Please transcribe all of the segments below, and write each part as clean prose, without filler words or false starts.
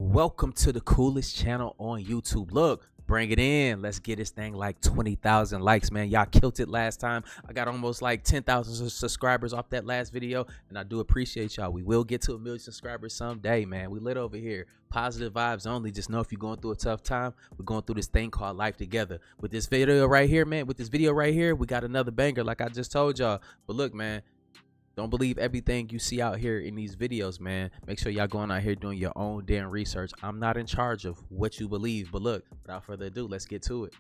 Welcome to the coolest channel on YouTube. Look, bring it in. Let's get this thing like 20,000 likes, man. Y'all killed it last time. I got almost like 10,000 subscribers off that last video, and I do appreciate y'all. We will get to 1 million subscribers someday, man. We lit over here. Positive vibes only. Just know if you're going through a tough time, we're going through this thing called life together. With this video right here, man, we got another banger like I just told y'all. But look, man, don't believe everything you see out here in these videos, man. Make sure y'all going out here doing your own damn research. I'm not in charge of what you believe, but look, without further ado, let's get to it.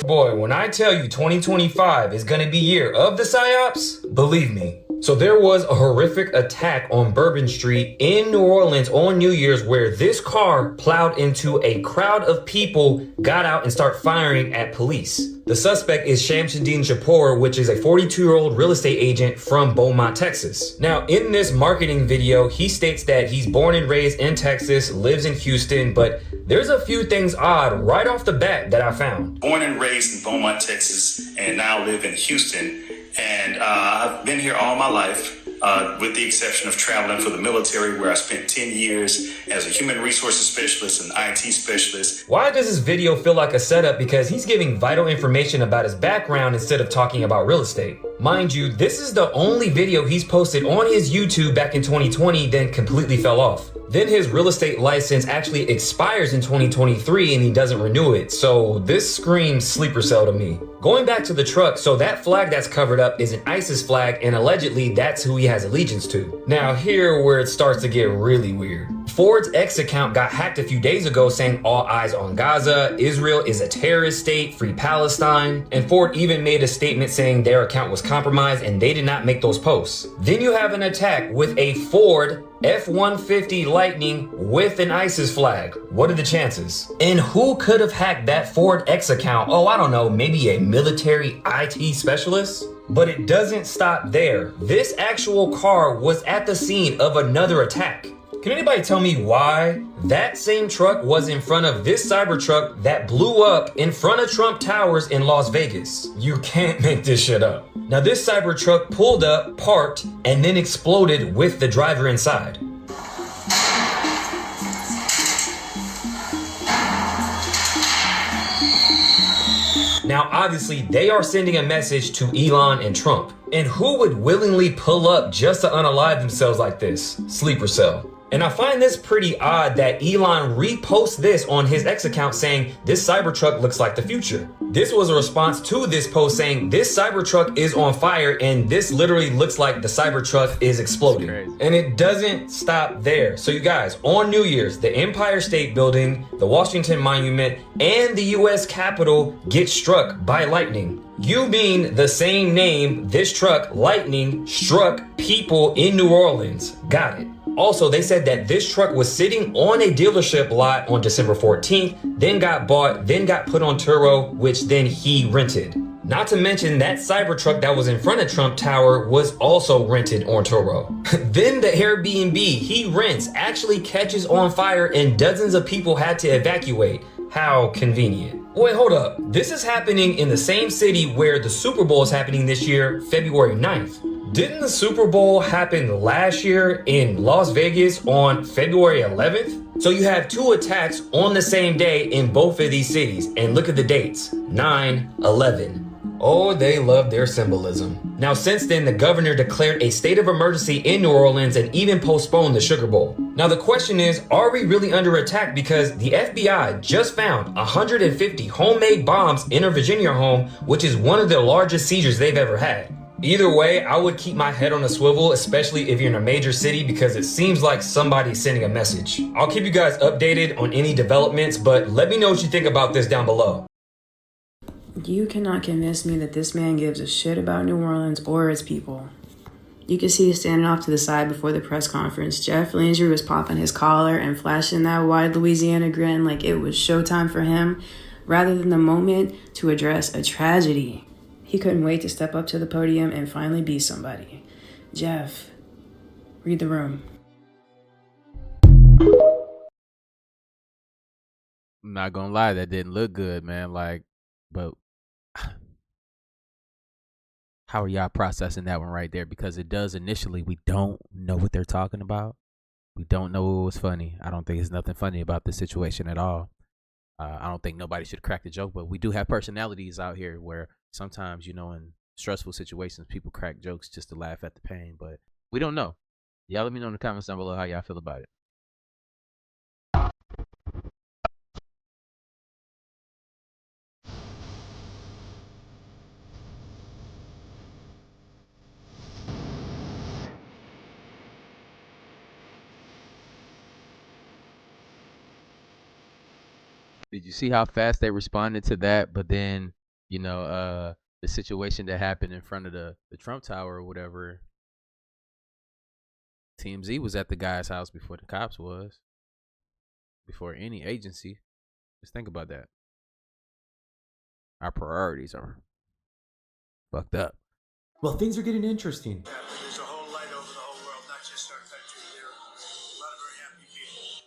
Boy, when I tell you 2025 is gonna be year of the psyops, believe me. So there was a horrific attack on Bourbon Street in New Orleans on New Year's where this car plowed into a crowd of people, got out and start firing at police. The suspect is Shamsuddin Shapoor, which is a 42-year-old real estate agent from Beaumont, Texas. Now, in this marketing video, he states that he's born and raised in Texas, lives in Houston, but there's a few things odd right off the bat that I found. Born and raised in Beaumont, Texas, and now live in Houston. And I've been here all my life, with the exception of traveling for the military, where I spent 10 years as a human resources specialist and IT specialist. Why does this video feel like a setup? Because he's giving vital information about his background instead of talking about real estate. Mind you, this is the only video he's posted on his YouTube back in 2020, then completely fell off. Then his real estate license actually expires in 2023 and he doesn't renew it. So this screams sleeper cell to me. Going back to the truck, so that flag that's covered up is an ISIS flag, and allegedly that's who he has allegiance to. Now here where it starts to get really weird. Ford's X account got hacked a few days ago saying all eyes on Gaza, Israel is a terrorist state, free Palestine, and Ford even made a statement saying their account was compromised and they did not make those posts. Then you have an attack with a Ford F-150 Lightning with an ISIS flag. What are the chances? And who could have hacked that Ford X account? Oh, I don't know, maybe a military IT specialist? But it doesn't stop there. This actual car was at the scene of another attack. Can anybody tell me why that same truck was in front of this Cybertruck that blew up in front of Trump Towers in Las Vegas? You can't make this shit up. Now this Cybertruck pulled up, parked, and then exploded with the driver inside. Now obviously they are sending a message to Elon and Trump. And who would willingly pull up just to unalive themselves like this? Sleeper cell. And I find this pretty odd that Elon reposts this on his X account saying this Cybertruck looks like the future. This was a response to this post saying this Cybertruck is on fire and this literally looks like the Cybertruck is exploding. And it doesn't stop there. So you guys, on New Year's, the Empire State Building, the Washington Monument, and the US Capitol get struck by lightning. You mean the same name, this truck, lightning, struck people in New Orleans. Got it. Also, they said that this truck was sitting on a dealership lot on December 14th, then got bought, then got put on Turo, which then he rented. Not to mention that Cybertruck that was in front of Trump Tower was also rented on Turo. Then the Airbnb he rents actually catches on fire and dozens of people had to evacuate. How convenient. Wait, hold up. This is happening in the same city where the Super Bowl is happening this year, February 9th. Didn't the Super Bowl happen last year in Las Vegas on February 11th? So you have two attacks on the same day in both of these cities. And look at the dates, 9/11. Oh, they love their symbolism. Now, since then, the governor declared a state of emergency in New Orleans and even postponed the Sugar Bowl. Now, the question is, are we really under attack? Because the FBI just found 150 homemade bombs in a Virginia home, which is one of the largest seizures they've ever had. Either way, I would keep my head on a swivel, especially if you're in a major city, because it seems like somebody's sending a message. I'll keep you guys updated on any developments, but let me know what you think about this down below. You cannot convince me that this man gives a shit about New Orleans or its people. You can see he's standing off to the side before the press conference. Jeff Landry was popping his collar and flashing that wide Louisiana grin like it was showtime for him, rather than the moment to address a tragedy. He couldn't wait to step up to the podium and finally be somebody. Jeff, read the room. I'm not gonna lie, that didn't look good, man. But how are y'all processing that one right there? Because it does initially, we don't know what they're talking about. We don't know what was funny. I don't think there's nothing funny about this situation at all. I don't think nobody should crack the joke, but we do have personalities out here where sometimes, you know, in stressful situations, people crack jokes just to laugh at the pain, but we don't know. Y'all let me know in the comments down below how y'all feel about it. Did you see how fast they responded to that? But then, you know, the situation that happened in front of the Trump Tower or whatever, TMZ was at the guy's house before the cops was, before any agency. Just think about that. Our priorities are fucked up. Well, things are getting interesting. There's a whole light over the whole world, not just our country. There are a lot of very happy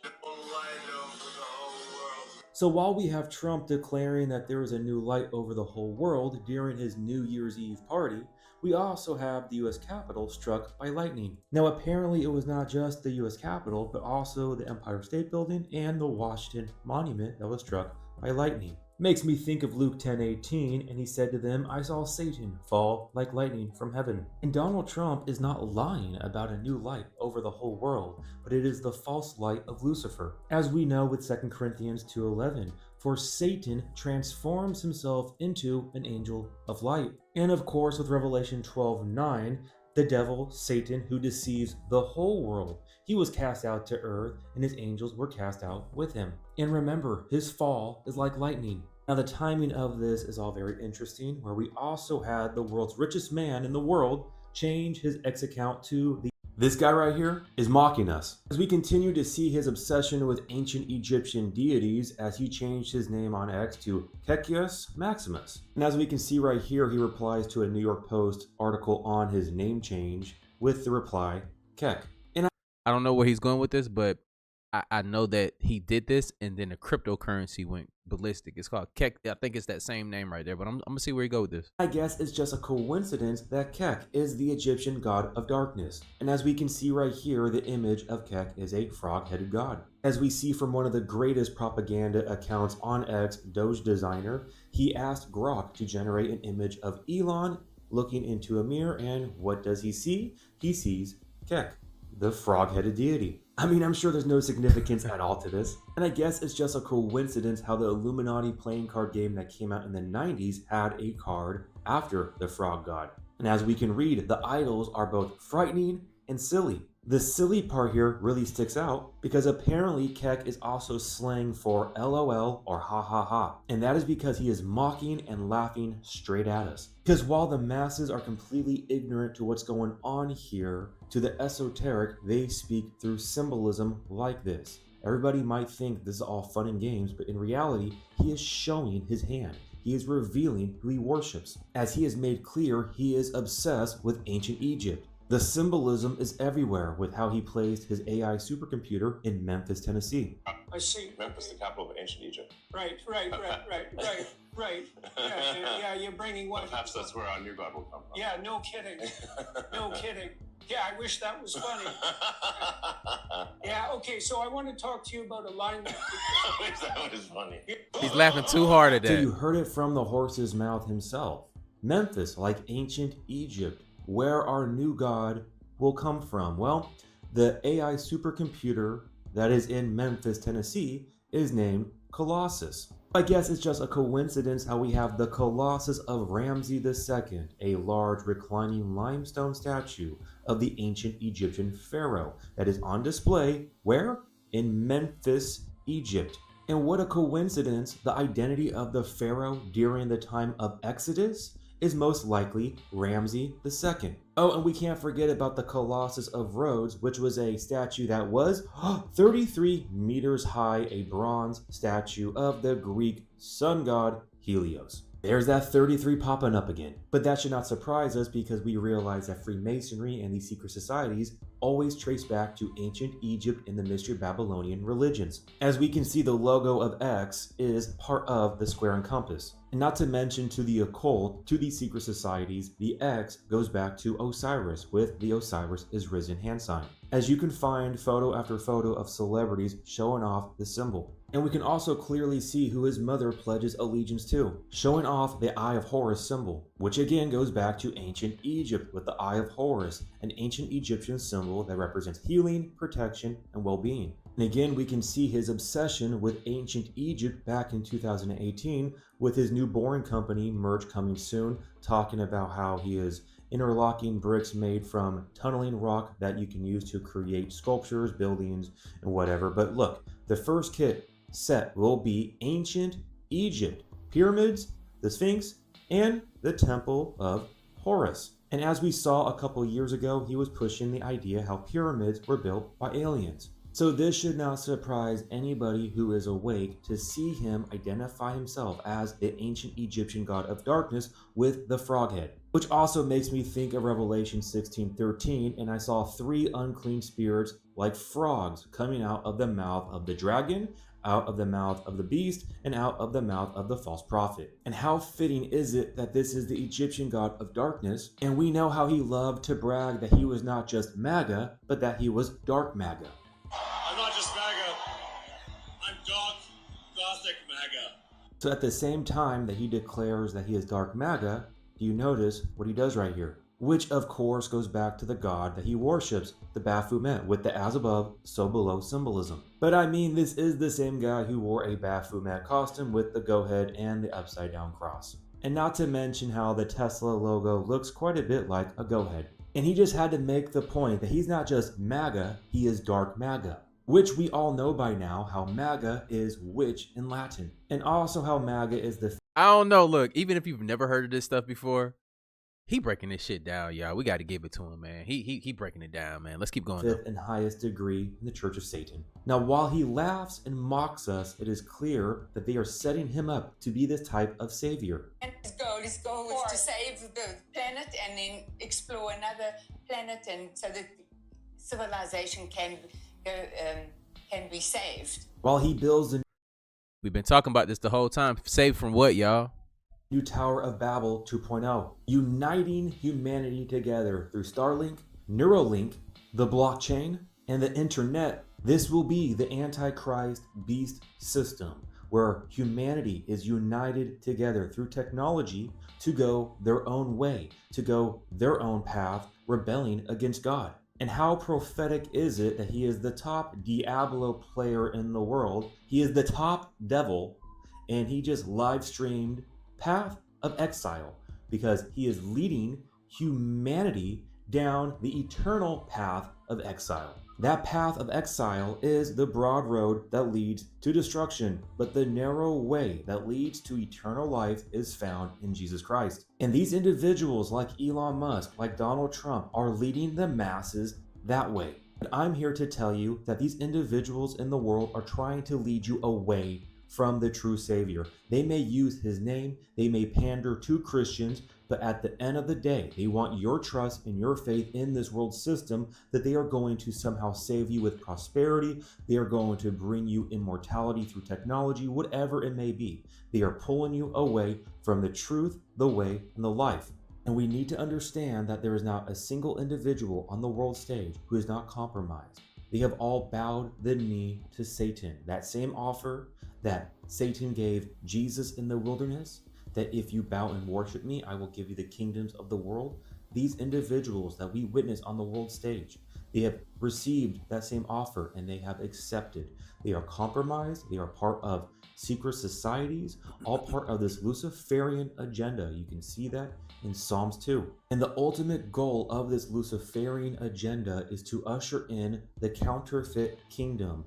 people. A whole light over the whole world. So while we have Trump declaring that there is a new light over the whole world during his New Year's Eve party, we also have the US Capitol struck by lightning. Now apparently it was not just the US Capitol, but also the Empire State Building and the Washington Monument that was struck by lightning. Makes me think of Luke 10:18, and he said to them, I saw Satan fall like lightning from heaven. And Donald Trump is not lying about a new light over the whole world, but it is the false light of Lucifer. As we know with 2 Corinthians 2:11, for Satan transforms himself into an angel of light. And of course with Revelation 12:9, the devil, Satan, who deceives the whole world, he was cast out to earth, and his angels were cast out with him. And remember, his fall is like lightning. Now the timing of this is all very interesting, where we also had the world's richest man in the world change his X account to the... This guy right here is mocking us, as we continue to see his obsession with ancient Egyptian deities as he changed his name on X to Kekios Maximus. And as we can see right here, he replies to a New York Post article on his name change with the reply, Kek. And I don't know where he's going with this, but I know that he did this, and then the cryptocurrency went ballistic. It's called Kek. I think it's that same name right there, but I'm gonna see where he go with this. I guess it's just a coincidence that Kek is the Egyptian god of darkness. And as we can see right here, the image of Kek is a frog-headed god. As we see from one of the greatest propaganda accounts on X, Doge Designer, he asked Grok to generate an image of Elon looking into a mirror, and what does he see? He sees Kek, the frog-headed deity. I mean, I'm sure there's no significance at all to this. And I guess it's just a coincidence how the Illuminati playing card game that came out in the 90s had a card after the frog god. And as we can read, the idols are both frightening and silly. The silly part here really sticks out because apparently Kek is also slang for LOL or ha ha ha. And that is because he is mocking and laughing straight at us. Because while the masses are completely ignorant to what's going on here, to the esoteric, they speak through symbolism like this. Everybody might think this is all fun and games, but in reality, he is showing his hand. He is revealing who he worships. As he has made clear, he is obsessed with ancient Egypt. The symbolism is everywhere with how he placed his AI supercomputer in Memphis, Tennessee. I see. Memphis, the capital of ancient Egypt. Right. Yeah, you're bringing one. Perhaps that's where our new God will come from. Yeah, no kidding. No kidding. Yeah, I wish that was funny. Yeah, okay, so I want to talk to you about alignment. I wish that was funny. He's laughing too hard at So that. you heard it from the horse's mouth himself. Memphis, like ancient Egypt, where our new God will come from. Well, the AI supercomputer that is in Memphis, Tennessee is named Colossus. I guess it's just a coincidence how we have the Colossus of Ramses II, a large reclining limestone statue of the ancient Egyptian pharaoh that is on display where? In Memphis, Egypt. And what a coincidence, the identity of the pharaoh during the time of Exodus is most likely Ramses II. Oh, and we can't forget about the Colossus of Rhodes, which was a statue that was 33 meters high, a bronze statue of the Greek sun god Helios. There's that 33 popping up again. But that should not surprise us because we realize that Freemasonry and these secret societies always trace back to ancient Egypt and the mystery Babylonian religions. As we can see, the logo of X is part of the square and compass. And not to mention, to the occult, to these secret societies, the X goes back to Osiris with the Osiris is risen hand sign. As you can find photo after photo of celebrities showing off the symbol. And we can also clearly see who his mother pledges allegiance to, showing off the Eye of Horus symbol, which again goes back to ancient Egypt with the Eye of Horus, an ancient Egyptian symbol that represents healing, protection, and well-being. And again, we can see his obsession with ancient Egypt back in 2018 with his new boring company, Merge, coming soon, talking about how he is interlocking bricks made from tunneling rock that you can use to create sculptures, buildings, and whatever. But look, the first kit set will be ancient Egypt, pyramids, the Sphinx, and the Temple of Horus. And as we saw a couple years ago, he was pushing the idea how pyramids were built by aliens. So this should not surprise anybody who is awake to see him identify himself as the ancient Egyptian god of darkness with the frog head. Which also makes me think of Revelation 16:13, and I saw 3 unclean spirits like frogs coming out of the mouth of the dragon, out of the mouth of the beast, and out of the mouth of the false prophet. And how fitting is it that this is the Egyptian god of darkness, and we know how he loved to brag that he was not just MAGA, but that he was dark MAGA. I'm not just MAGA. I'm dark, gothic MAGA. So at the same time that he declares that he is dark MAGA, do you notice what he does right here? Which of course goes back to the god that he worships, the Baphomet, with the as above, so below symbolism. But I mean, this is the same guy who wore a Baphomet costume with the go head and the upside down cross. And not to mention how the Tesla logo looks quite a bit like a go head. And he just had to make the point that he's not just MAGA, he is dark MAGA. Which we all know by now how MAGA is witch in Latin. And also how MAGA is the I don't know. Look, even if you've never heard of this stuff before, he breaking this shit down, y'all. We got to give it to him, man. He breaking it down, man. Let's keep going. 5th and highest degree in the Church of Satan. Now, while he laughs and mocks us, it is clear that they are setting him up to be this type of savior. And his goal is to save the planet and then explore another planet, and so that civilization can be saved. While he builds a We've been talking about this the whole time. Saved from what, y'all? new Tower of Babel 2.0, uniting humanity together through Starlink, Neuralink, the blockchain, and the internet. This will be the Antichrist beast system, where humanity is united together through technology to go their own way, to go their own path, rebelling against God. And how prophetic is it that he is the top Diablo player in the world? He is the top devil, and he just live streamed Path of Exile because he is leading humanity down the eternal path of exile. That path of exile is the broad road that leads to destruction, but the narrow way that leads to eternal life is found in Jesus Christ. And these individuals like Elon Musk, like Donald Trump, are leading the masses that way. And I'm here to tell you that these individuals in the world are trying to lead you away from the true Savior. They may use his name, they may pander to Christians, but at the end of the day, they want your trust and your faith in this world system, that they are going to somehow save you with prosperity, they are going to bring you immortality through technology, whatever it may be. They are pulling you away from the truth, the way, and the life. And we need to understand that there is not a single individual on the world stage who is not compromised. They have all bowed the knee to Satan. That same offer that Satan gave Jesus in the wilderness, that if you bow and worship me, I will give you the kingdoms of the world. These individuals that we witness on the world stage, they have received that same offer and they have accepted. They are compromised. They are part of secret societies, all part of this Luciferian agenda. You can see that in Psalms 2. And the ultimate goal of this Luciferian agenda is to usher in the counterfeit kingdom.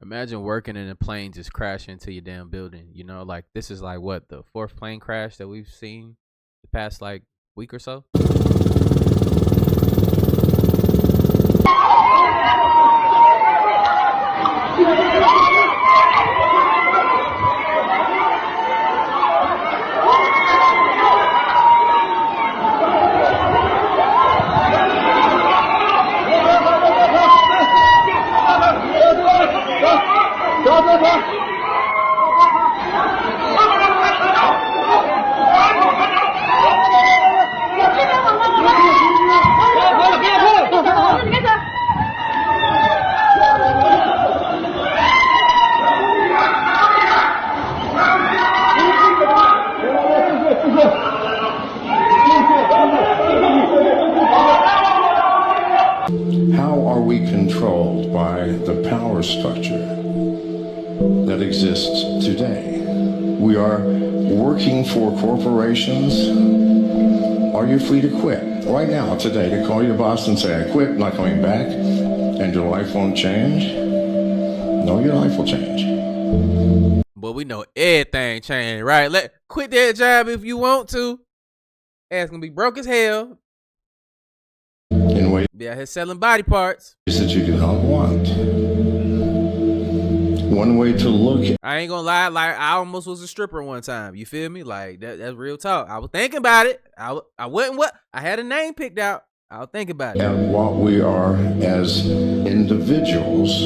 Imagine working in a plane just crash into your damn building. You know, like this is like what, the 4th plane crash that we've seen the past like week or so. How are we controlled by the power structure that exists today? We are working for corporations. Are you free to quit right now, today, to call your boss and say, I quit, not coming back, and your life won't change? No, your life will change. But we know everything changed, right? Quit that job if you want to. Ass gonna be broke as hell. In ways Be out here selling body parts that you do not want. One way to look at I ain't gonna lie, like I almost was a stripper one time. You feel me? Like that's real talk. I was thinking about it. I wasn't what I had a name picked out. I was thinking about it. what we are as individuals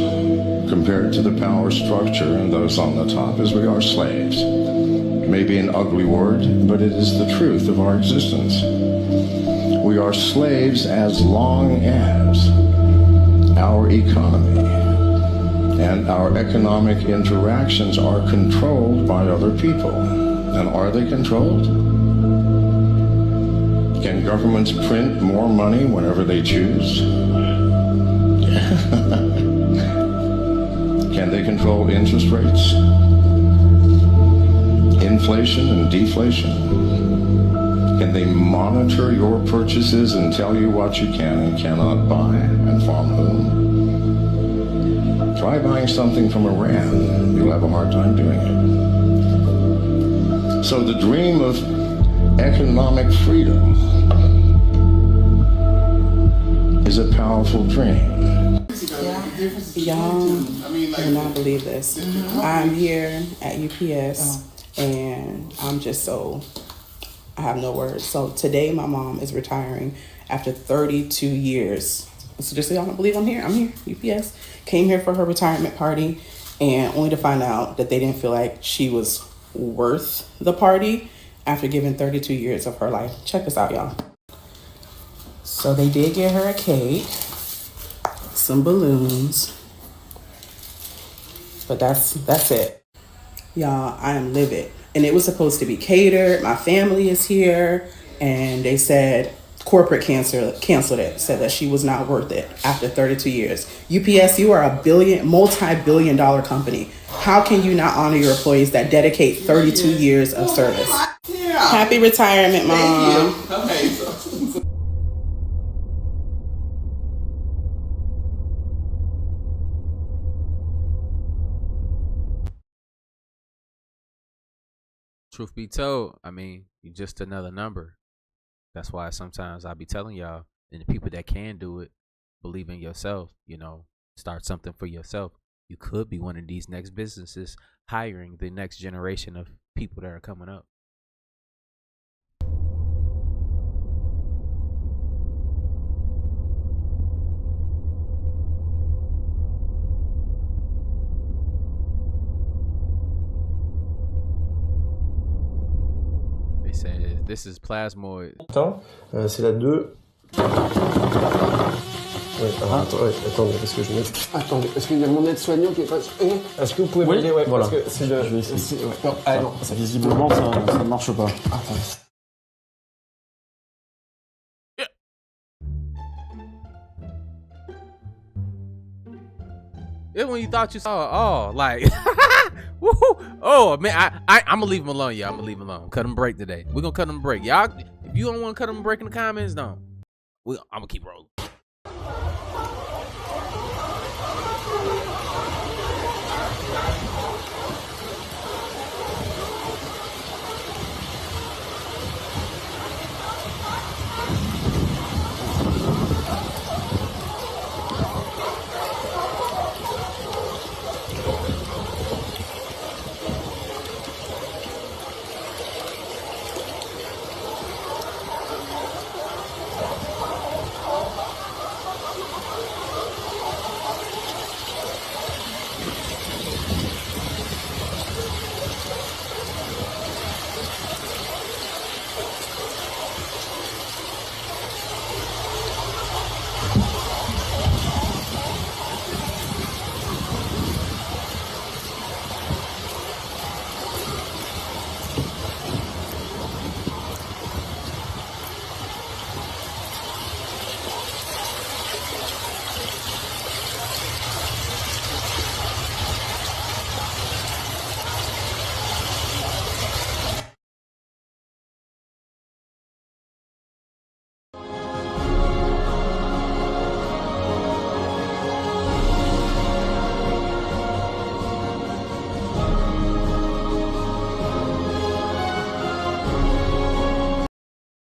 compared to the power structure and those on the top as we are slaves. It may be an ugly word, but it is the truth of our existence. We are slaves as long as our economy and our economic interactions are controlled by other people. And are they controlled? Can governments print more money whenever they choose? Can they control interest rates, inflation and deflation? Can they monitor your purchases and tell you what you can and cannot buy and from whom? Try buying something from Iran. You'll have a hard time doing it. So the dream of economic freedom is a powerful dream. Y'all will not believe this. I'm here at UPS and I'm just I have no words. So today my mom is retiring after 32 years. So just so y'all don't believe I'm here, UPS. Came here for her retirement party and only to find out that they didn't feel like she was worth the party after giving 32 years of her life. Check this out, y'all. So they did get her a cake, some balloons, but that's it. Y'all, I am livid. And it was supposed to be catered. My family is here. And they said corporate canceled it, said that she was not worth it after 32 years. UPS, you are a multi-billion dollar company. How can you not honor your employees that dedicate 32 years of service? Yeah. Happy retirement, Mom. Okay, Truth be told, I mean, you're just another number. That's why sometimes I be telling y'all, and the people that can do it, believe in yourself, start something for yourself. You could be one of these next businesses hiring the next generation of people that are coming up. They said this is plasmoid. C'est la 2. Attendez, parce que je mets... Attendez, parce qu'il y a mon aide-soignant qui est pas... Est-ce que vous pouvez m'aider? Ouais, voilà. Parce que c'est de... Je vais essayer. Ouais. Non, ah, non, visiblement, ça ne marche pas. Attendez. It's when you thought you saw it all, like, woohoo! Oh man, I'm gonna leave him alone, y'all. I'm gonna leave him alone. Cut him a break today. We're gonna cut him a break, y'all. If you don't want to cut him a break in the comments, don't. I'm gonna keep rolling.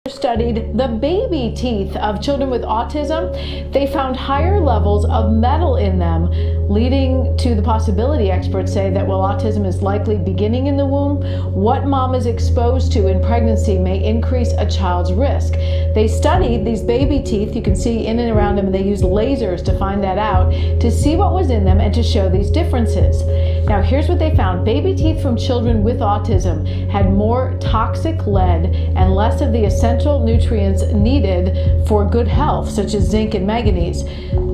Studied the baby teeth of children with autism. They found higher levels of metal in them, leading to the possibility, experts say, that while autism is likely beginning in the womb, what mom is exposed to in pregnancy may increase a child's risk. They studied these baby teeth, you can see in and around them, and they used lasers to find that out, to see what was in them and to show these differences. Now here's what they found. Baby teeth from children with autism had more toxic lead and less of the essential nutrients needed for good health, such as zinc and manganese.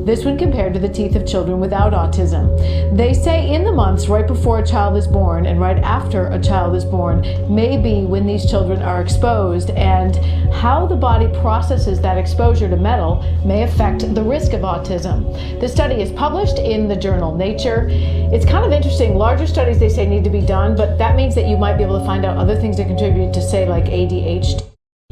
This when compared to the teeth of children without autism. They say in the months right before a child is born and right after a child is born may be when these children are exposed, and how the body processes that exposure to metal may affect the risk of autism. The study is published in the journal Nature. It's kind of interesting. Larger studies, they say, need to be done, but that means that you might be able to find out other things that contribute to, say, like ADHD.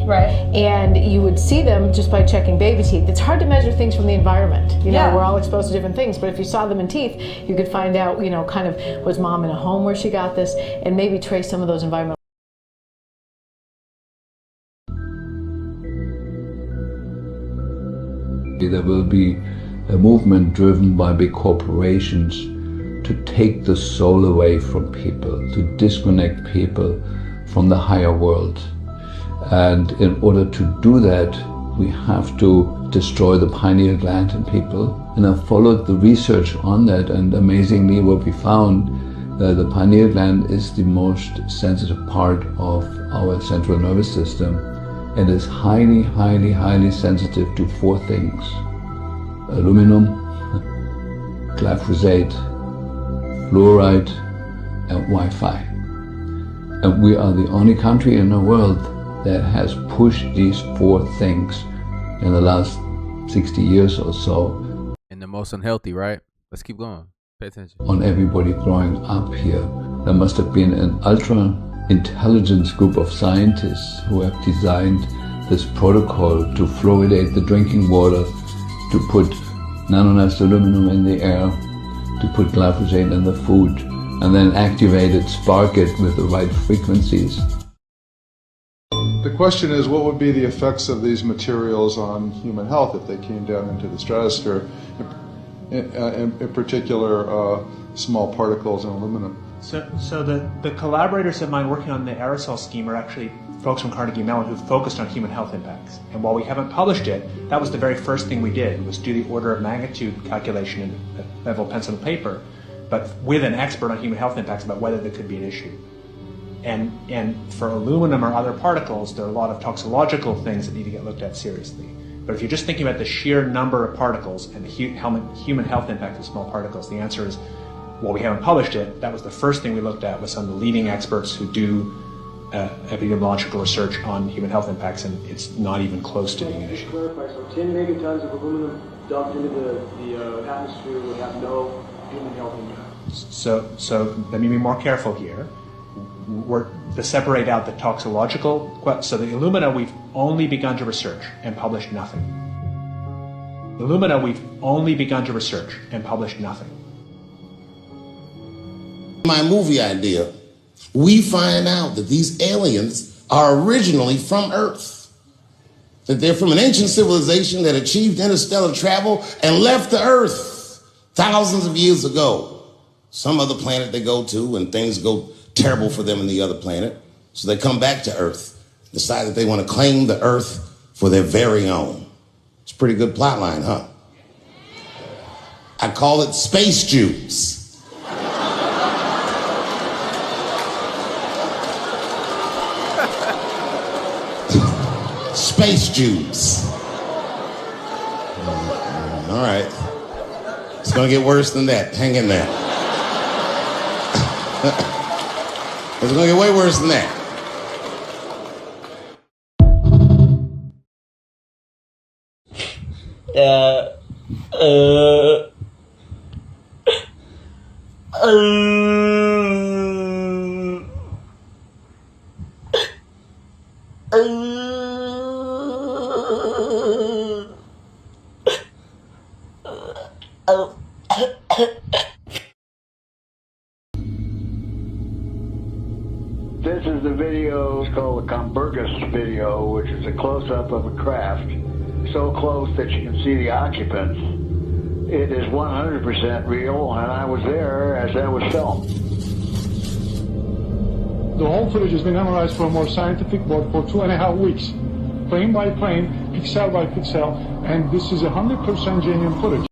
Right. And you would see them just by checking baby teeth. It's hard to measure things from the environment. You know, we're all exposed to different things, but if you saw them in teeth, you could find out, you know, kind of, was mom in a home where she got this, and maybe trace some of those environmental. There will be a movement driven by big corporations to take the soul away from people, to disconnect people from the higher world. And in order to do that, we have to destroy the pineal gland in people. And I followed the research on that, and amazingly what we found, the pineal gland is the most sensitive part of our central nervous system and is highly, highly, highly sensitive to 4 things: aluminum, glyphosate, fluoride, and Wi-Fi. And we are the only country in the world that has pushed these 4 things in the last 60 years or so. And the most unhealthy, right? Let's keep going. Pay attention. On everybody growing up here. There must have been an ultra intelligence group of scientists who have designed this protocol to fluoridate the drinking water, to put nanonized aluminum in the air, to put glyphosate in the food, and then activate it, spark it with the right frequencies. The question is, what would be the effects of these materials on human health if they came down into the stratosphere, in particular small particles in aluminum? So the collaborators of mine working on the aerosol scheme are actually folks from Carnegie Mellon who've focused on human health impacts. And while we haven't published it, that was the very first thing we did, was do the order of magnitude calculation in level pencil and paper, but with an expert on human health impacts about whether there could be an issue. And for aluminum or other particles, there are a lot of toxicological things that need to get looked at seriously. But if you're just thinking about the sheer number of particles and the human health impact of small particles, the answer is, well, we haven't published it. That was the first thing we looked at with some of the leading experts who do epidemiological research on human health impacts, and it's not even close to being an issue. Clarify, so 10 megatons of aluminum dumped into the atmosphere would have no human health impact. So let me be more careful here. We're to separate out the toxicological. So the alumina we've only begun to research and published nothing. Alumina we've only begun to research and published nothing. My movie idea, we find out that these aliens are originally from Earth. That they're from an ancient civilization that achieved interstellar travel and left the Earth thousands of years ago. Some other planet they go to and things go terrible for them in the other planet. So they come back to Earth, decide that they want to claim the Earth for their very own. It's a pretty good plot line, huh? I call it Space Jews. Space Jews. All right. It's going to get worse than that. Hang in there. It's going to get way worse than that. This is the video, it's called the Comburgus video, which is a close-up of a craft, so close that you can see the occupants. It is 100% real, and I was there as that was filmed. The whole footage has been analyzed from a more scientific mode for 2.5 weeks, plane by plane, pixel by pixel, and this is 100% genuine footage.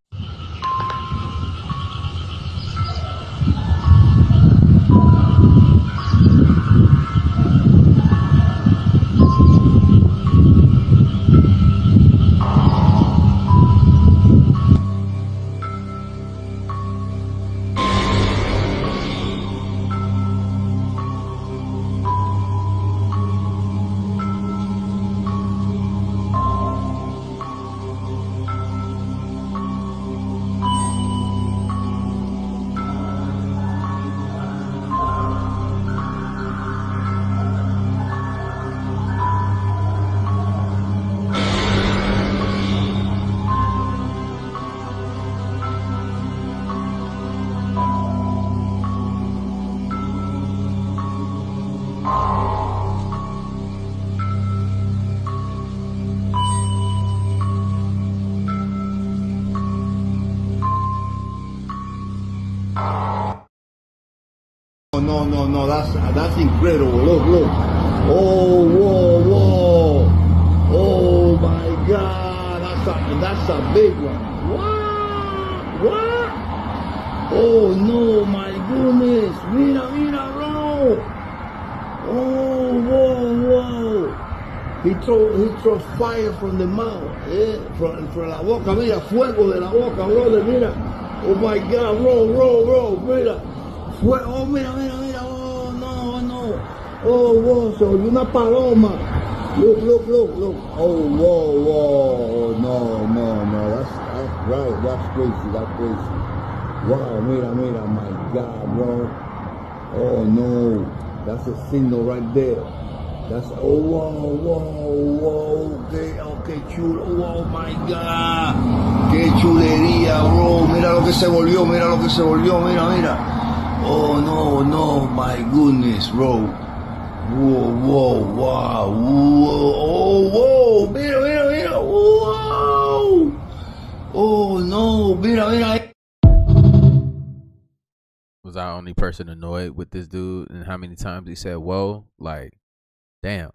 No, that's incredible. Look. Oh, whoa. Oh my God, that's a big one. What? Oh no, my goodness. Mira, bro. Oh, whoa. He throw fire from the mouth, from la boca. Mira, fuego de la boca, brother. Mira. Oh my God, bro. Mira. Oh, mira. Oh, no. Oh, whoa, so you're una paloma. Look. Oh, whoa. No. That's right. That's crazy. Wow, mira. My God, bro. Oh, no. That's a signal right there. That's, oh, whoa. Okay, chulo. Oh, my God. Qué chulería, bro. Mira lo que se volvió. Mira. Oh, no, my goodness, bro. Whoa, wow. Whoa, mira. Whoa. Oh, no, mira. Was I the only person annoyed with this dude and how many times he said, whoa? Like, damn.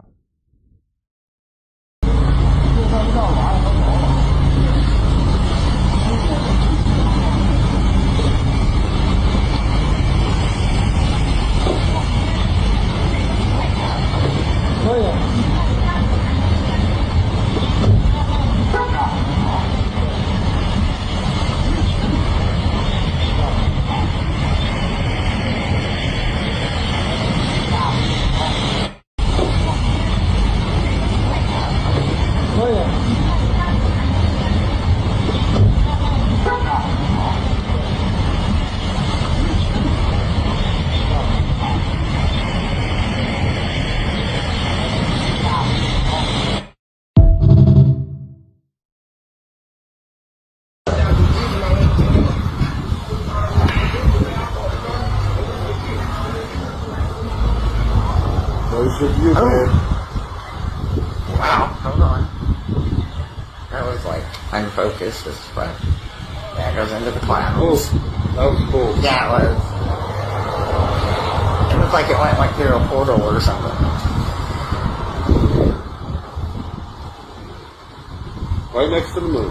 Wow, hold on. That was like unfocused as fuck. That goes into the clouds. That was cool. Yeah, it was. It looked like it went like through a portal or something. Right next to the moon.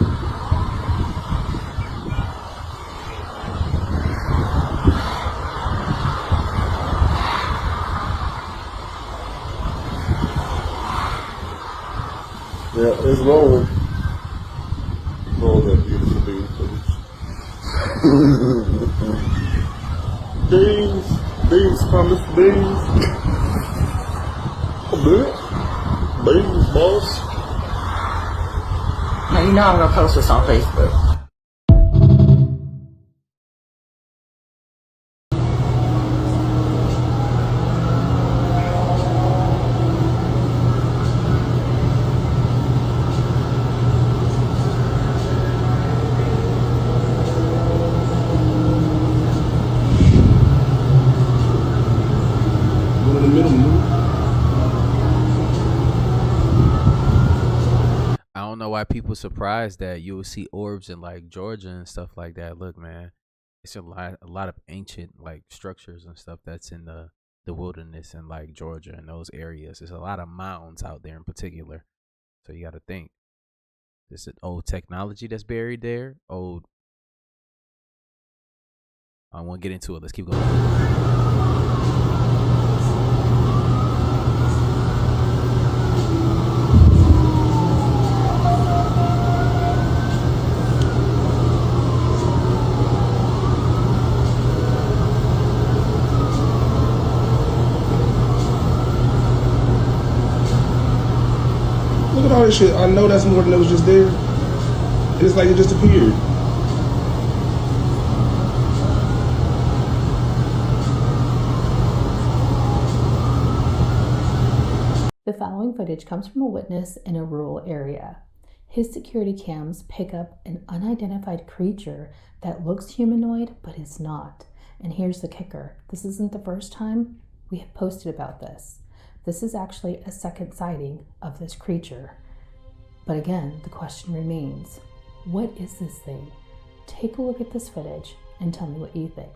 Yeah, it's rolling. Roll that beautiful bean, please. Beans, promise beans. Beans, boss. Now you know I'm gonna post this on Facebook. I don't know why people surprised that you will see orbs in like Georgia and stuff like that. Look, man, it's a lot of ancient like structures and stuff that's in the wilderness in like Georgia and those areas. There's a lot of mounds out there in particular. So you got to think. This is old technology that's buried there. Old. I don't want to get into it. Let's keep going. Look at all this shit. I know that's more than it was just there. And it's like it just appeared. The following footage comes from a witness in a rural area. His security cams pick up an unidentified creature that looks humanoid but is not. And here's the kicker. This isn't the first time we have posted about this. This is actually a second sighting of this creature. But again, the question remains, what is this thing? Take a look at this footage and tell me what you think.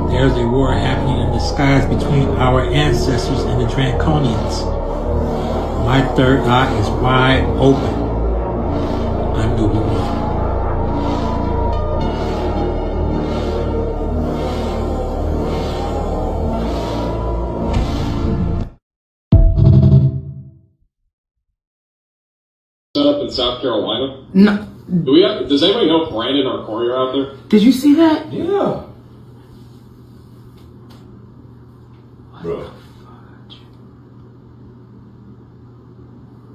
There's a war happening in the skies between our ancestors and the Draconians. My third eye is wide open. I'm Newbie One. Set up in South Carolina? No. Does anybody know if Brandon or Corey are out there? Did you see that? Yeah. Bro.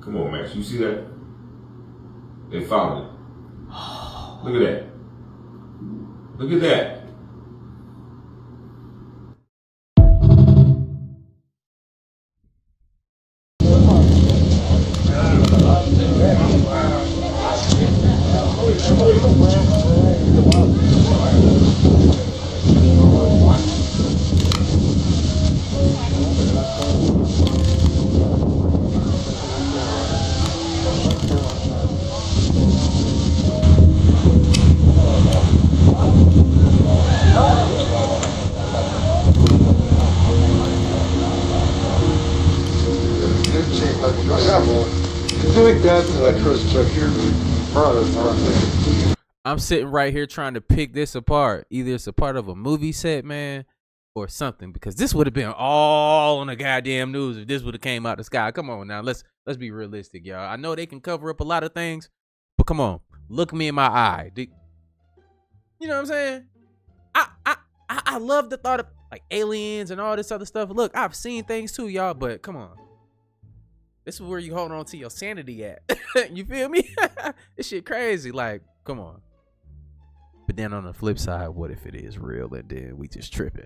Come on, Max. You see that? They found it. Look at that. Look at that. I'm sitting right here trying to pick this apart. Either it's a part of a movie set, man, or something, because this would have been all on the goddamn news if this would have came out the sky. Come on now, let's be realistic, y'all. I know they can cover up a lot of things, come on. Look me in my eye. You know what I'm saying? I love the thought of like aliens and all this other stuff. Look, I've seen things too, y'all, but come on. This is where you hold on to your sanity at. You feel me? This shit crazy. Like, come on. But then on the flip side, what if it is real and then we just tripping?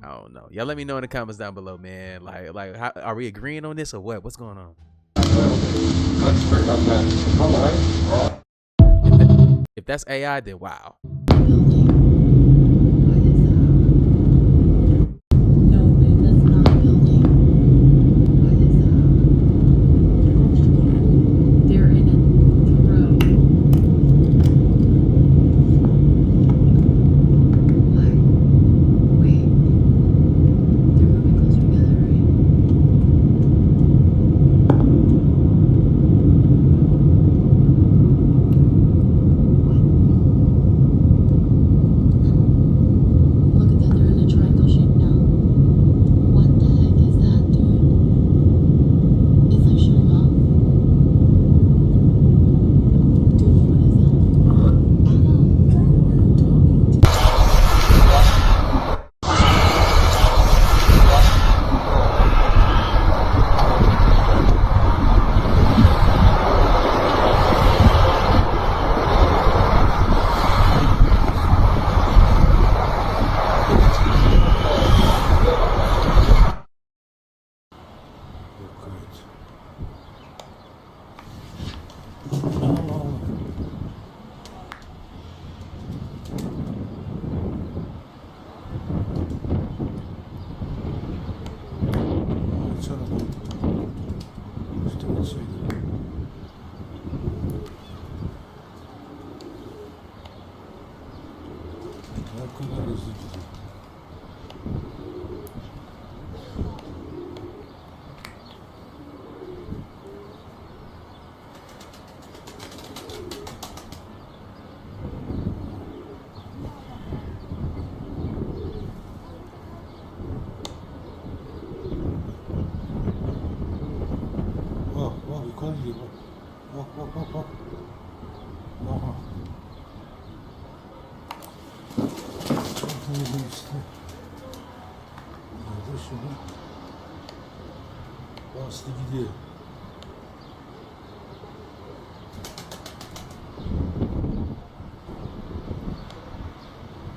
I don't know. Y'all let me know in the comments down below, man. Like, how, are we agreeing on this or what? What's going on? If that's AI, then wow.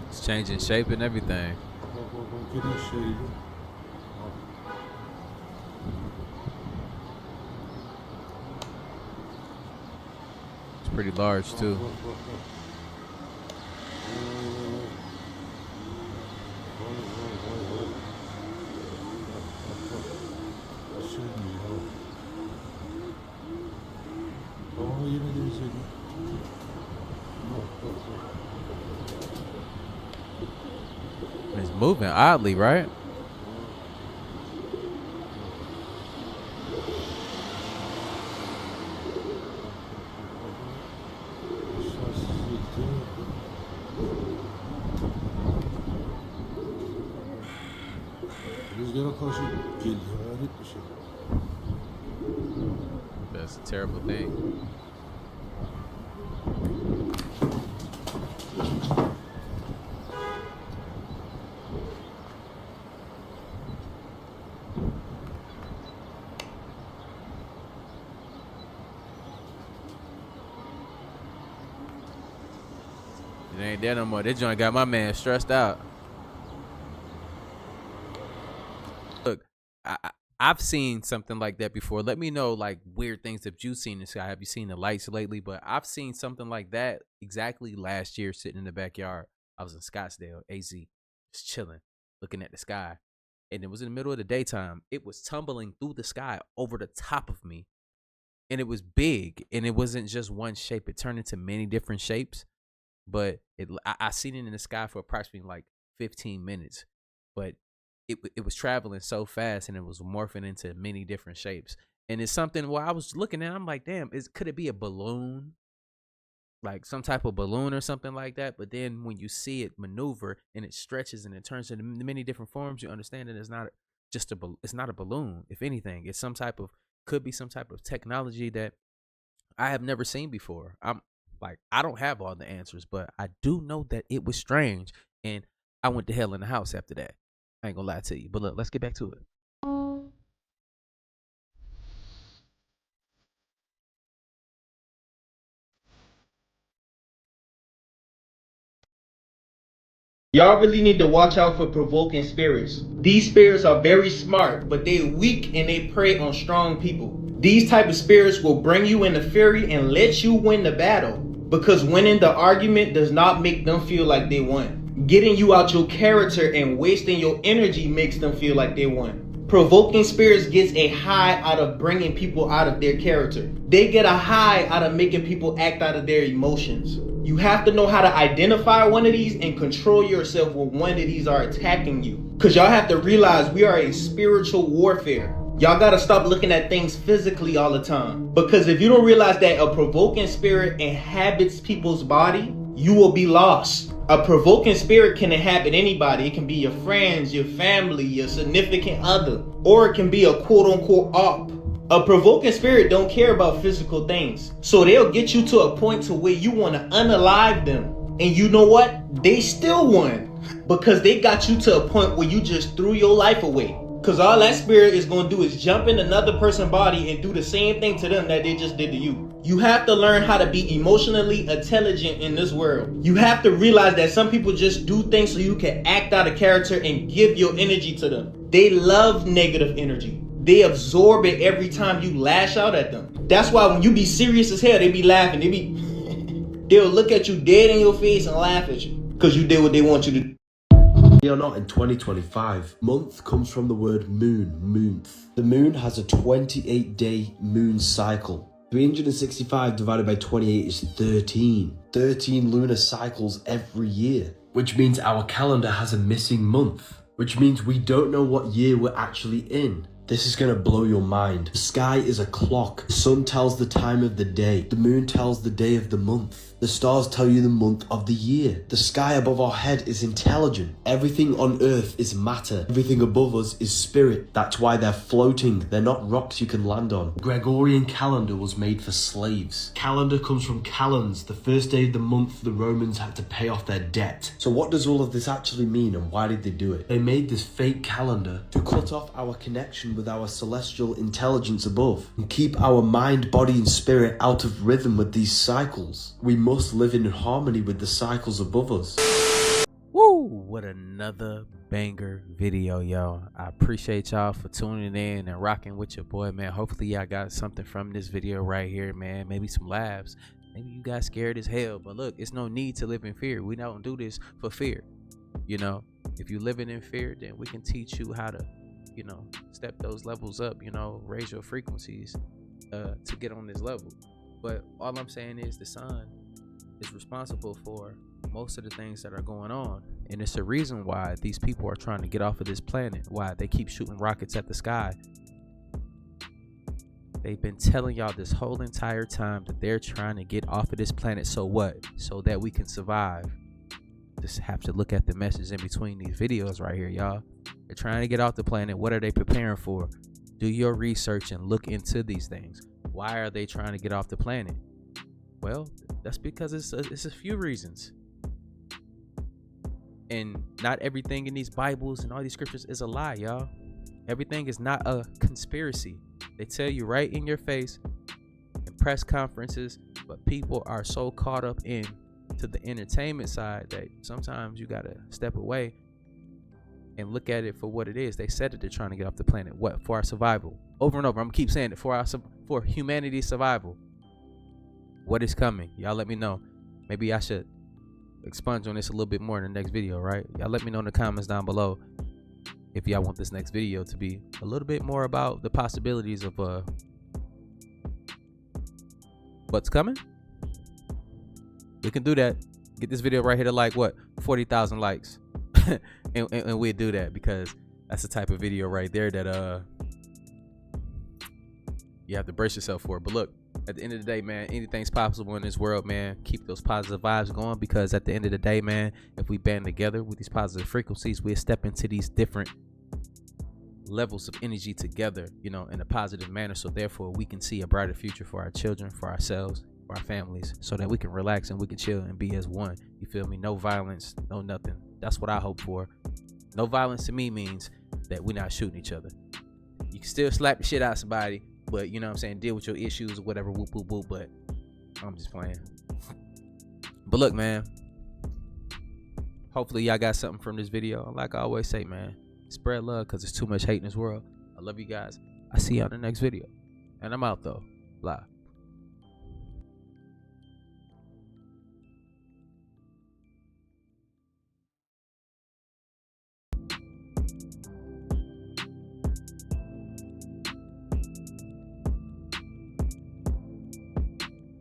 It's changing shape and everything. It's pretty large too. It's moving oddly, right? That's a terrible thing. It ain't there no more. That joint got my man stressed out. Look, I've seen something like that before. Let me know like weird things that you've seen in the sky. Have you seen the lights lately? But I've seen something like that exactly last year sitting in the backyard. I was in Scottsdale, AZ, just chilling, looking at the sky. And it was in the middle of the daytime. It was tumbling through the sky over the top of me. And it was big. And it wasn't just one shape. It turned into many different shapes. But I seen it in the sky for approximately like 15 minutes. But it was traveling so fast and it was morphing into many different shapes. And it's something where I was looking at, I'm like, damn, could it be a balloon? Like some type of balloon or something like that. But then when you see it maneuver and it stretches and it turns into many different forms, you understand that it's not just it's not a balloon. If anything, it's could be some type of technology that I have never seen before. I don't have all the answers, but I do know that it was strange, and I went to hell in the house after that. I ain't gonna lie to you. But look, let's get back to it. Y'all really need to watch out for provoking spirits. These spirits are very smart, but they weak and they prey on strong people. These type of spirits will bring you into fury and let you win the battle, because winning the argument does not make them feel like they won. Getting you out your character and wasting your energy makes them feel like they won. Provoking spirits gets a high out of bringing people out of their character. They get a high out of making people act out of their emotions. You have to know how to identify one of these and control yourself when one of these are attacking you. Because y'all have to realize we are in spiritual warfare. Y'all gotta stop looking at things physically all the time. Because if you don't realize that a provoking spirit inhabits people's body, you will be lost. A provoking spirit can inhabit anybody. It can be your friends, your family, your significant other, or it can be a quote-unquote op. A provoking spirit don't care about physical things. So they'll get you to a point to where you want to unalive them. And you know what? They still won. Because they got you to a point where you just threw your life away. Because all that spirit is going to do is jump in another person's body and do the same thing to them that they just did to you. You have to learn how to be emotionally intelligent in this world. You have to realize that some people just do things so you can act out of character and give your energy to them. They love negative energy. They absorb it every time you lash out at them. That's why when you be serious as hell, they be laughing. They'll look at you dead in your face and laugh at you because you did what they want you to do. We are not in 2025. Month comes from the word moon, moonth. The moon has a 28-day moon cycle. 365 divided by 28 is 13. 13 lunar cycles every year, which means our calendar has a missing month, which means we don't know what year we're actually in. This is gonna blow your mind. The sky is a clock. The sun tells the time of the day. The moon tells the day of the month. The stars tell you the month of the year. The sky above our head is intelligent. Everything on earth is matter. Everything above us is spirit. That's why they're floating. They're not rocks you can land on. Gregorian calendar was made for slaves. Calendar comes from calends, the first day of the month the Romans had to pay off their debt. So what does all of this actually mean, and why did they do it? They made this fake calendar to cut off our connection with our celestial intelligence above and keep our mind, body and spirit out of rhythm with these cycles. We must live in harmony with the cycles above us. Woo! What another banger video, y'all. I appreciate y'all for tuning in and rocking with your boy, man. Hopefully y'all got something from this video right here, man. Maybe some laughs. Maybe you got scared as hell. But look, it's no need to live in fear. We don't do this for fear. You know, if you're living in fear, then we can teach you how to, you know, step those levels up, you know, raise your frequencies to get on this level. But all I'm saying is the sun is responsible for most of the things that are going on, and it's a reason why these people are trying to get off of this planet, why they keep shooting rockets at the sky. They've been telling y'all this whole entire time that they're trying to get off of this planet. So what? So that we can survive. Just have to look at the message in between these videos right here, y'all. They're trying to get off the planet. What are they preparing for? Do your research and look into these things. Why are they trying to get off the planet? Well, that's because it's a few reasons. And not everything in these Bibles and all these scriptures is a lie, y'all. Everything is not a conspiracy. They tell you right in your face in press conferences, but people are so caught up in to the entertainment side that sometimes you gotta step away and look at it for what it is. They said that they're trying to get off the planet. What? For our survival. Over and over. I'm gonna keep saying it. For humanity's survival. What is coming? Y'all let me know. Maybe I should expunge on this a little bit more in the next video, right? Y'all let me know in the comments down below if y'all want this next video to be a little bit more about the possibilities of what's coming. We can do that. Get this video right here to like what? 40,000 likes. and we'll do that, because that's the type of video right there that you have to brace yourself for. But look, at the end of the day, man, anything's possible in this world, man. Keep those positive vibes going, because at the end of the day, man, if we band together with these positive frequencies, we'll step into these different levels of energy together, you know, in a positive manner, so therefore we can see a brighter future for our children, for ourselves, for our families, so that we can relax and we can chill and be as one. You feel me? No violence, no nothing. That's what I hope for. No violence to me means that we're not shooting each other. You can still slap the shit out of somebody, but you know what I'm saying, deal with your issues or whatever, whoop whoop whoop. But I'm just playing. But look, man, hopefully y'all got something from this video. Like I always say, man, spread love, because there's too much hate in this world. I love you guys. I see y'all in the next video, and I'm out though. Bye.